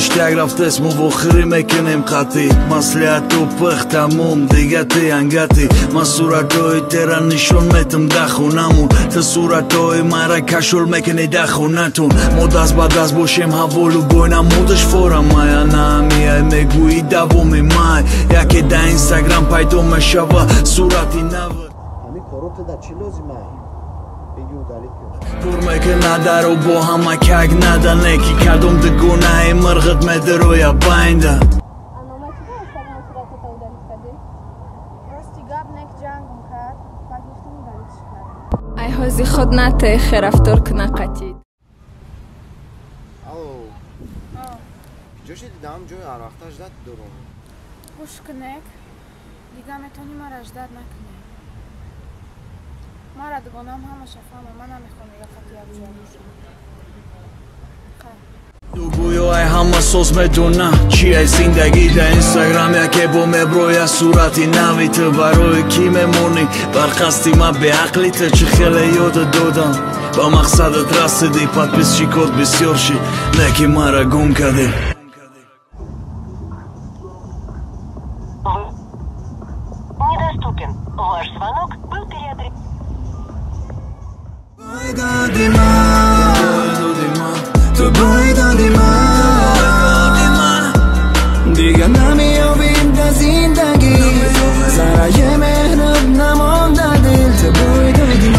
ништяк рафтес мувохирӣ мекунем хати маслиҳату пухтамум дига ти ангати ман суратҳои тера нишон метам да хонамун ту суратҳои мара кашол мекунӣ да хонатун мо даст ба даст бошем ҳаволу бойна модаш фора мая наамияй мегӯӣ давоми май яке да инстаграм пайдо мешава сурати нав пур мекуна дару бо ҳама как надане ки кадом дугонаи мирғит медароя байнда ай ҳози худ натехе рафтор куна қатид ҷоши дидам ҷои арвақта ждат дорум гӯш кунек дига метони мара ждат накунек мара дугонам ҳамаша фаҳма ман намехоҳам я қати якҷоя бошам гӯё ай ҳама соз медона чи ай зиндагӣ да инстаграм яке бо меброя сурати нави ту барои кӣ мемонӣ бар қасди ма беақли ту чи хеле ёда додам ба мақсадат расидӣ подписчикот бисёр ши леки мара гум кардӣ Недоступен. Ваш звонок был переадресован. دیگه نمیابیم در زندگی سرای مهرب نمانده دل تو بوی دادی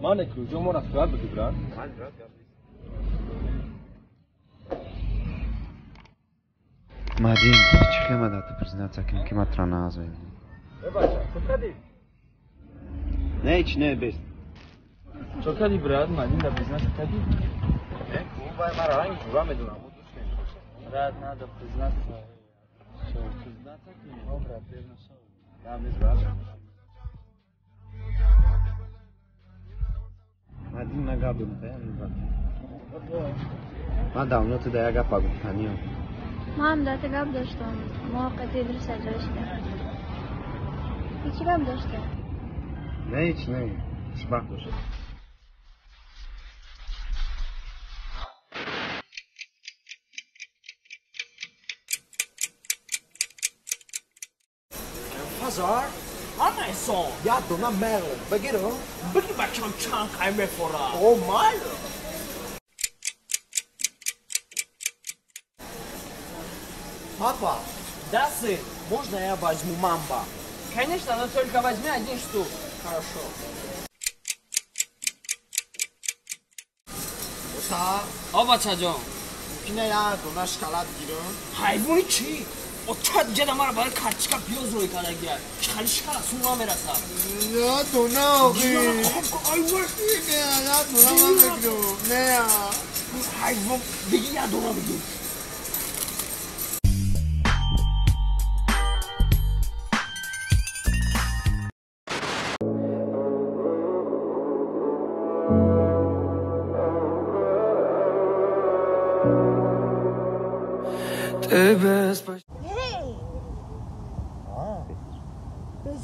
Mane, kružo mora stvar biti, brat. Madin, чи хемадата признаться, кем кематра назвай. Бача, что ходи? Не, без. Что ходи, брат, Madin, да признаться, ходи. Кубай мара ранги, куба медунам. Брат, надо признаться. Что, признаться, не, брат, верно, что. Да, без брат. Madin nagabim, да, брат. Ман давно туда я гапа гуфтаниям. ман дата гап доштам муаққати Идрис аҷрашда чӣ гап дошта не ишбах дошта Hazar Hamaiсон яд дона меро бигиро биги бачам чан қай мефора о май Папа, да сын, можно я возьму мамба? Конечно, но только возьми один штук. Хорошо. Уста. Оба чаджон. Кине я дона шоколад гирам. Хайвони чи? Отчад ҷада мара барои картишка пиёз рӯй кардагия. Хали шикара сунма мераса. Я дона оғи. Хайвон. Я дона мегирам. Не. Хайвон, биги я дона бигир.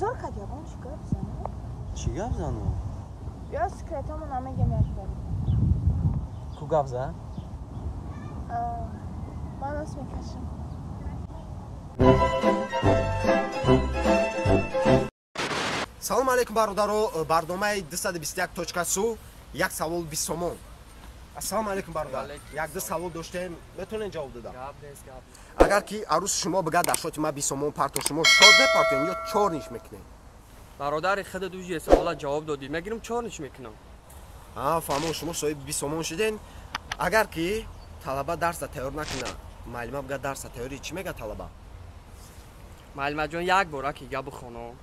безор кад ягон чӣ гап занам чӣ гап занам ё секретамон намегем як бари ку гап зан ман ос мекашам салом алейкум бародаро барномаи 221.su як савол 20 сомон ассалому алейкум бародар як ду савол доштем метонем ҷавоб додам агар ки арӯси шумо бигӯяд дар шоти ма 20 сомон парто шумо шод мепартем ё 4 ниш мекунем бародари худа дуҷи савола ҷавоб додӣ мегирам 4 ниш мекунам фаҳмо шумо соҳиби 20 сомон шуден агар ки талаба дарса тайёр накуна маълима бигӯяд дарса тайёрӣ чӣ мегӯяд талаба маълимаҷон як бора ки гап хоно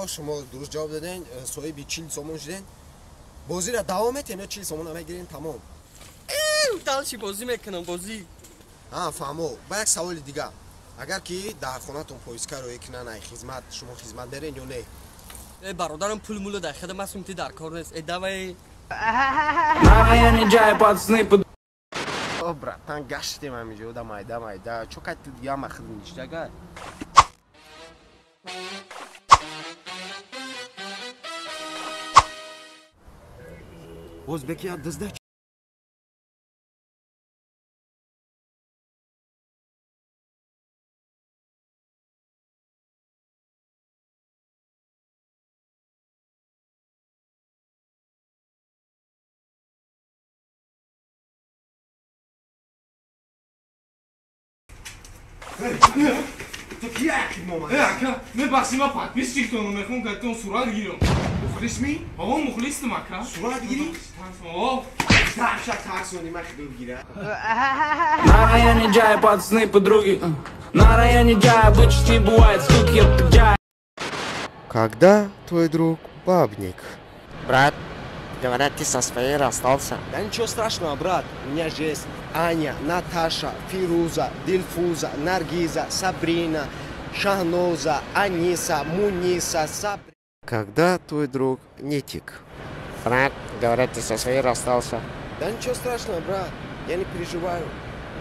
шумо дуруст ҷавоб доден соҳиби 40 сомон шуден бозиро давом метем ё 40 сомон мегирем тамом талши бозӣ мекунам бозӣ фаҳмо ба як саволи дига агар ки дар хонатон поиска роӣ кунан ай хизмат шумо хизмат берен ё не бародарам пул мула дар хидам астм ти дар кор нест давай братан, гаштем ҳаминҷода майда чо кати дига ҳама хидмиштага o'zbeki dizda میبخشی من подписчик تو میخوام که تو صورت گیرم مخلص می؟ بابا مخلصم اکا صورت گیری؟ آه ترسونی من خیلی گیره На районе Джая пацаны подруги. На районе Джая вычти бывает скуки Джая. Когда твой друг бабник? Брат, говорят, ты со своей расстался. Да ничего страшного, брат. У меня же есть Аня, Наташа, Фируза, Дильфуза, Наргиза, Сабрина, Шахноза, Аниса, Муниса, Сабрина. Когда твой друг Нитик? Брат, говорят, ты со своей расстался. Да ничего страшного, брат. Я не переживаю.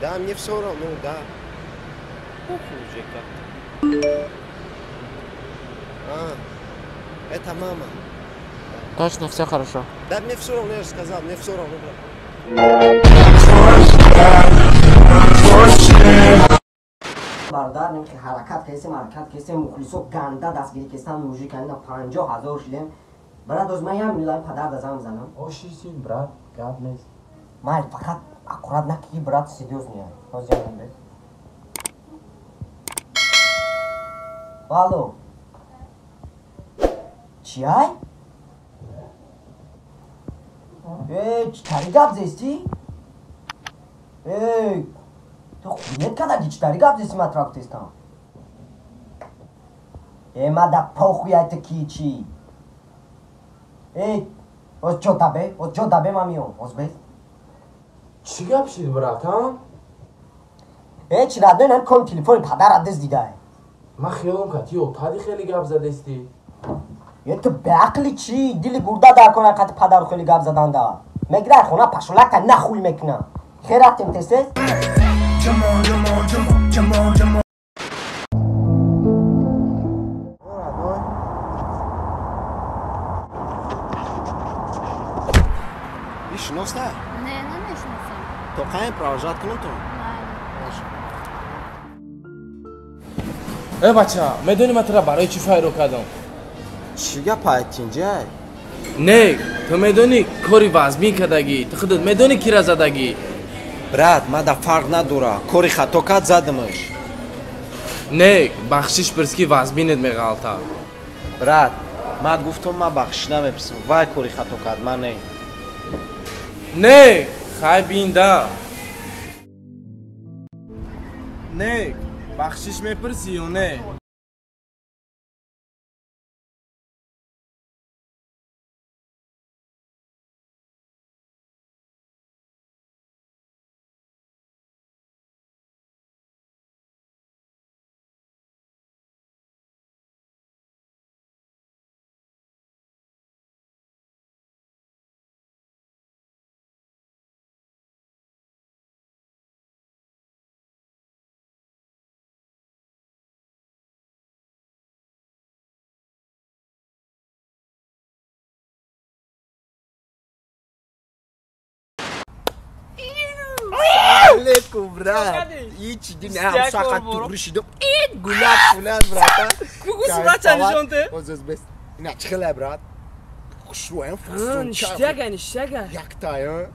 Да, мне все равно, да. Похуй уже как-то. Это мама. Точно, все хорошо. Да мне все равно, я же сказал, мне все равно, брат. برادر نمیشه حرکت کسی مخلصو گنده دستگیری کستن موجی کنین 50,000 شدیم برات از من هم میلان پدر دزم زنم آشیسین برات گاب نیست مال فقط اکورات نکی برات سیدیوز میاد باز جانم بس الو چی های؟ چطوری گاب زیستی؟ تو خونت کدی چطوری گاب زیستی من تراکتستان ما دا پاخویت کی چی؟ از جا دبه ما میام از بس چی گپ شد برات ها؟ چی رد نه کن تلفن پدر دست دیده من خیالم کتی اتادی خیلی گپ زده استی تو به عقلی چی؟ دیلی گرده در کنه کتی پدر خیلی گپ زدن دا مگره خونه پشولک نخوی میکنه خیر رفتیم تسته؟ میشناسته؟ نه نمیشناسم تو قایم پراجات کنم تو؟ بچه میدونی من ترا برای چی فایرو کردم؟ چی گپ اینجا؟ نه تو میدونی کاری وزمی کردگی تو خودت میدونی کی را زدگی برات ما دا فرق نداره کاری خطا کرد زدمش نه بخشش پرسکی وزمینت میغلطه برات ما گفتم ما بخش نمیپسم وای کاری خطا کرد من نه نه خای بینده نه بخشش میپرسی یا نه علیکم برات هیچ دیگه نه هم ساعت تو گریشیدم این گلاب فلان برات بگو صورت چنشونته از بس نه چخله برات شویم فستون نشتگه یک تایم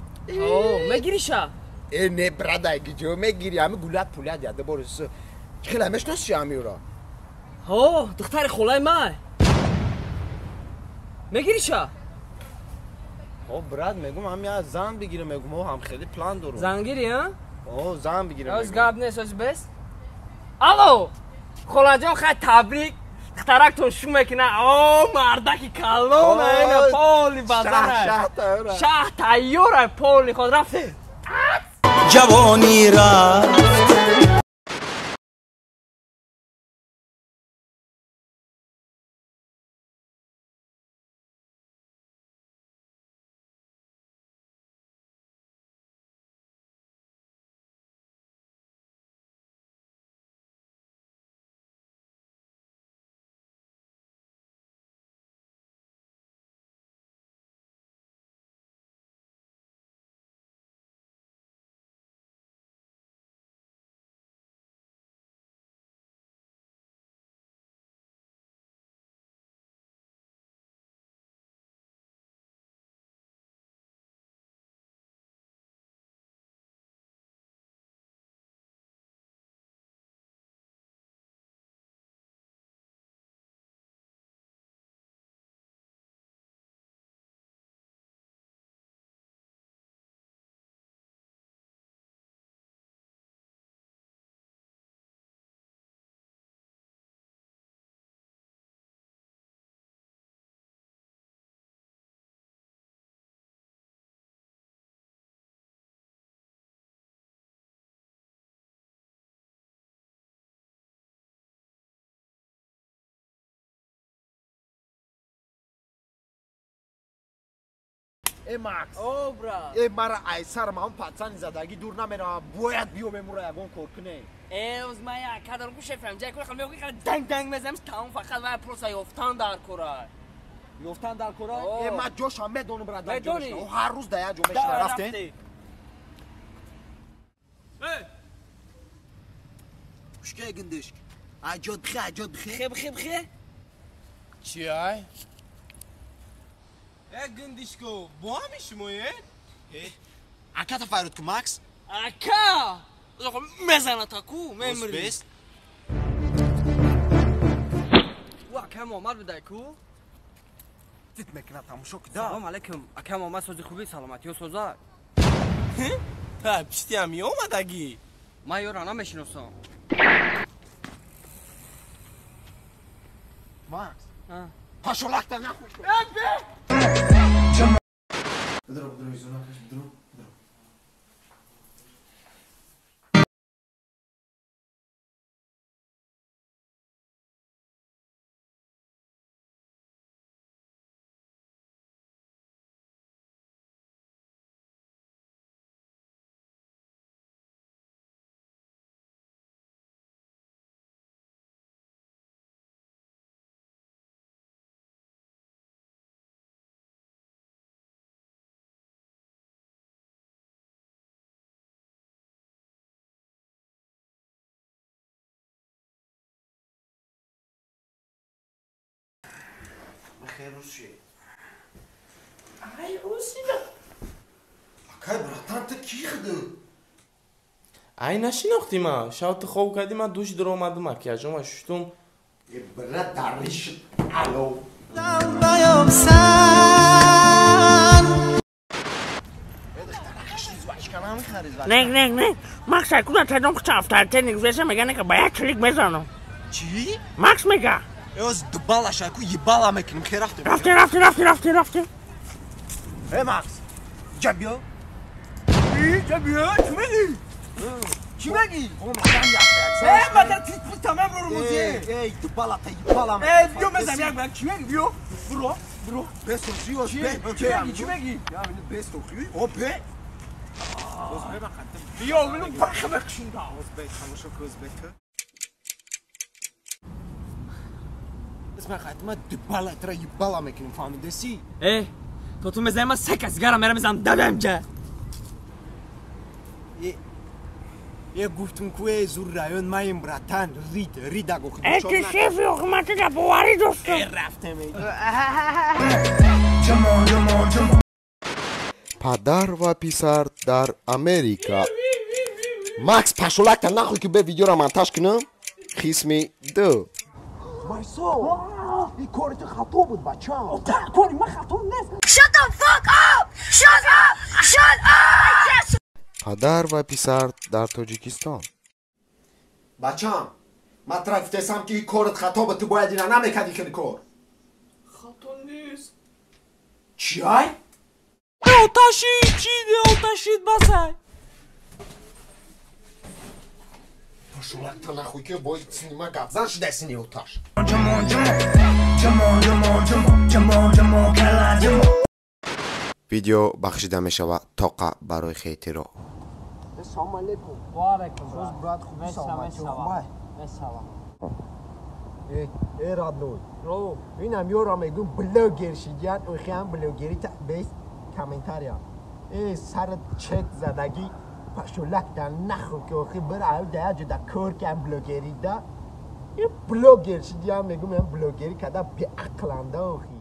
مگیریشا نه برات اگه جو میگیری همه گلاب فلان یاده برس چخله همش نسی همیورا دختر خولای ما مگیریشا برات میگم هم یا زن بگیره میگم هم خیلی پلان دارم زنگیری ها؟ زن بگیره از گاب نیست از بس الو خولانجان خیلی تبریک دخترک تو شو میکنه مردکی کلونه اینه پولی بازاره شه تایوره پولی خود رفته جوانی رفت Макс. О, брат. Мара айсар ман пацани задаги дур намерам. Бояд биёмем ура ягон кор кунем. Оз ман як кадар гуш фам ҷай кӯ хам меоги данг данг мезам тамом фақат ва просто ёфтан дар кора. Ёфтан дар кора? Ма ҷошам медонам брат. Медони? Ҳар рӯз да як ҷо мешина рафтем. Хушка гиндиш. Аҷод бихе. Бихе. چی های؟ گندیشکو با همیش موید؟ اکا تا فرود که مکس؟ اکا! مزنه تا کو ممری بست؟ و اکا محمد بدای کو؟ دیت مکنه تماشا کده سلام علیکم اکا محمد سوزی خوبی سلامتی و سوزا ها پشتی همی اومدگی من یورا نمیشناسم مکس پاشولک نخوش کن بدرو ایزونا کش بدرو خیر روشی ای روشیده اکای براتان تا کی خدو ای نشیناختی ما شاید خوب کردی ما دوش در آمدم مکیاجم و ششتم برات دریش الو دایم سن نه مکس کدوم تدام که افتاد تنیک بزنم میگه که باید کلیک بزنم چی؟ مکس میگه از دبالا شاکو یبالا میکنم که رفتم رفته ای مکس جبیو چی میگی؟ مادر تیپ تمام رو موزی ای دبالا تا یبالا بیو مزم یک بر چی میگی بیو برو بستو خیو چی میگی بستو خیو او به بیو منو بخ بکشون دا تماشا کوز بکن اسمع خاطر دبالا ترى يبالا میکنیم فهمیده سی تو میزنی من سه کسی گرم میرم میزنم دادم جا یه گفتم که زور رایون مایم براتان رید اگو خیلی که شیفی حکومت دا بواری دوستم رفتم پدر و پسر در امریکا مکس پشولک تا نخوی که به ویدیو را منتش کنم قسم 2 وایسا این کارت خطا بود بچه‌ام کاری من خطا نیست Shut the fuck up! Shut up! پدر و پسر در تاجیکستان بچه‌ام من طرف تسم که این کارت خطا بود تو باید اینا نمیکردی که کار خطا نیست چی های؟ آتشید بسای پاشولک تا نخوی که باید سینما گبزن شده سینی اوتاش ویدیو بخشیده می شود تاقه برای خیتی را سلام علیکم و علیکم روز برات خوبی سلامتی خوبه ای رادنوی اینم یورا میگون بلوگر شیدین اوی خیام بلوگری تا بیس کامنتاریا ای سر چک زدگی پاشولک تا نخو که اوخی برای ده جدا کار که هم بلوگری دا ای بلوگر شیدین میگون من بلوگری کده بی اقلانده اوخی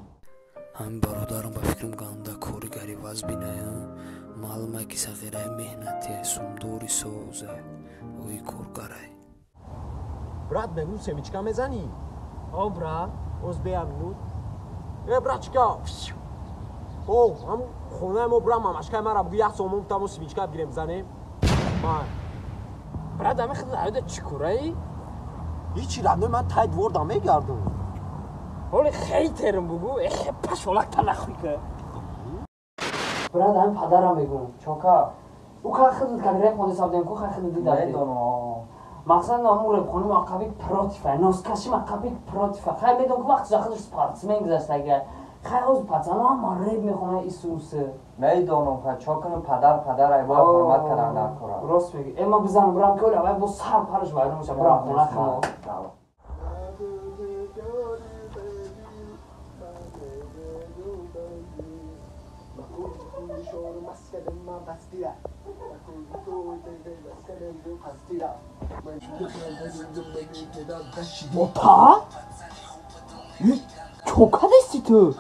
هم برادرم با فکرم گانده کارگری واز بینایم معلومه که سغیره مهنتی سومدوری سوزه اوی کارگره برات بگو سمیچکا میزنی؟ او برا از بیم نود ای برات چکا او هم خونه ما برام ممشکای من را بگو یک سومون تمو سمیچکا بگیرم بزنیم برات همه خیلی عیده چی کره ای؟ هیچی رنده من تاید وردم میگردم حالی خیلی ترم بگو اخی پشولک تا نخوی که برات همه پدرم بگو چونکه او که خیلی کدره خونده سابدیم که خیلی دیده مقصد نامو ربخونی مقابل پروتیفه ناسکشی مقابل پروتیفه خیلی میدونم که وقت زخدش سپارتسمن گذاشت اگر خیلی پتانو هم ریب میخونه این سوسه میدونم که چاکنم پدر ای باید حرمت کردن در کارا راست میگی اما بزنم برام که اولی با سر پرش باید میشه برام خونه خمو Opa? Çok adesti tu.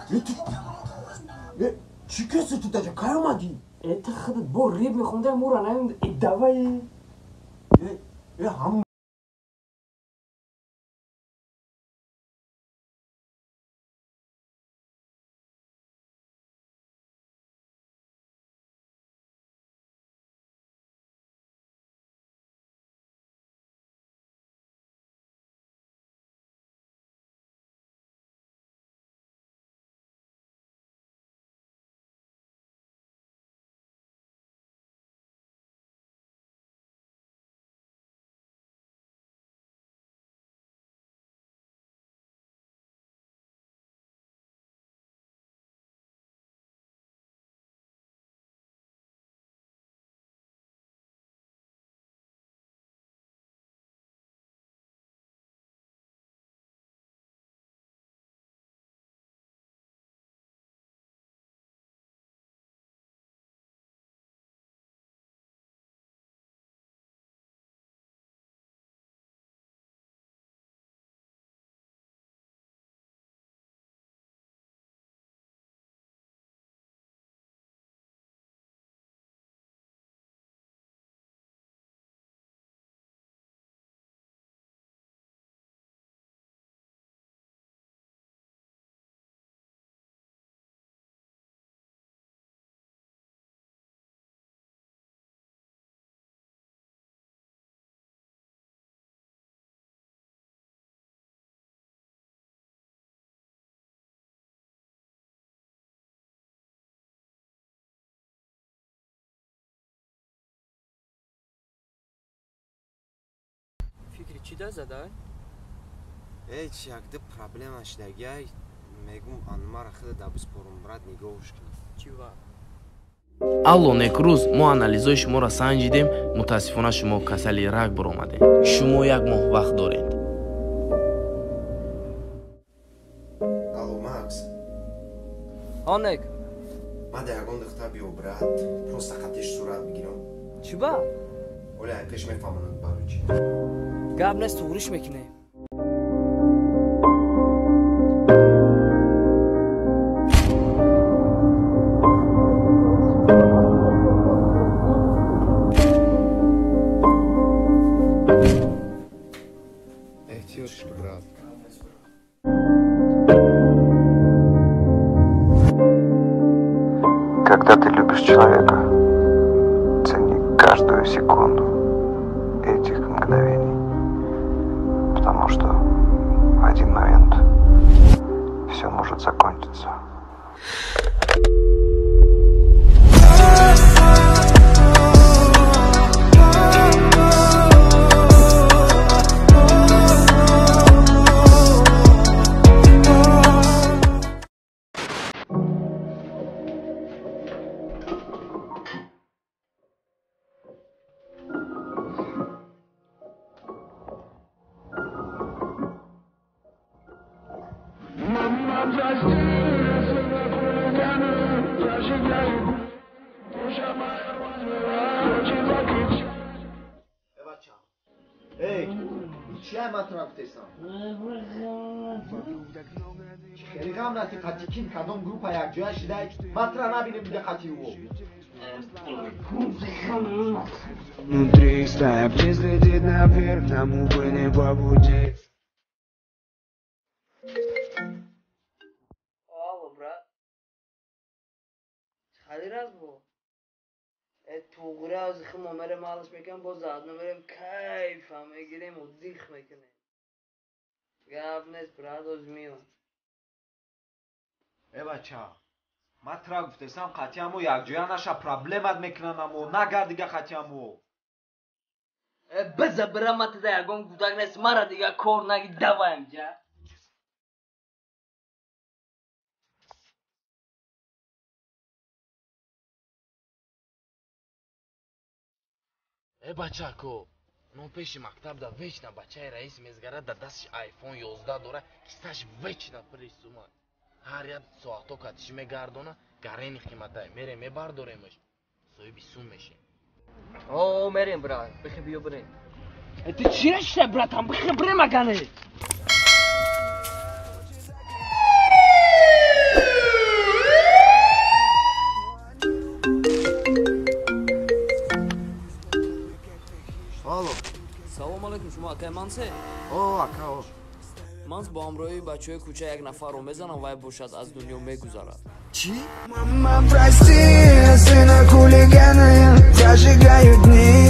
Çıkıyorsun tutacak kayamadı. Tıkıdı bu rib mi khunde mura nayım idavayı. Ham فکری چی ده زده؟ هیچ یک ده پرابلمش دیگه میگم آنما را خود دبس پرم برات نگاهش کنم چی وا؟ алло некрӯз мо анализои шуморо санҷидем мутаассифона шумо касали рак баромадем шумо як моҳ вақт доред алло макс онек ман да ягон духта биё брат просто қатиш сурат бигирам чӣ ба оля якаш мефаҳмонад баручи гап нест туғриш мекунем Когда ты любишь человека, цени каждую секунду этих мгновений, потому что в один момент все может закончиться. Эй, чья матра птесам? Хеле гамнати қатикин кадом группа як ҷоя шидай матра набинем бида қативо. Внутри стая птиц летит наверх, нам увы не по пути. Алло, брат. Хали раз бу. توغره از خیلی مامره مالش میکنم با زد نمیرم کیف هم میگیریم و دیخ میکنیم گب نیست براد از میون بچه матра гуфтесам қатиаму якҷоя наша проблемат мекунанаму нагар дига қатиаму биза бираматида ягон гудак нест мара дига кор наги даваем ҷа бачако, ну пеши мактабда вечна бачаи раис мезгарад да дастиш айфон 11 дора кисташ вечна присума. Ҳар як соато катиши мегардона гарени қиматай мере мебардоремаш соҳиби сум мешем. О, мерем брат, бихи биё бирем. Ты чешься, братан, бихи бирем агане. Алло. Салом алейкум, шумо акай мансе? О, ака. Манс бо ҳамроҳии бачаҳои кӯча як нафарро мезанам, вай бошад аз дунё мегузарад. Чӣ? Мама, прости, сына хулиганы зажигают дни.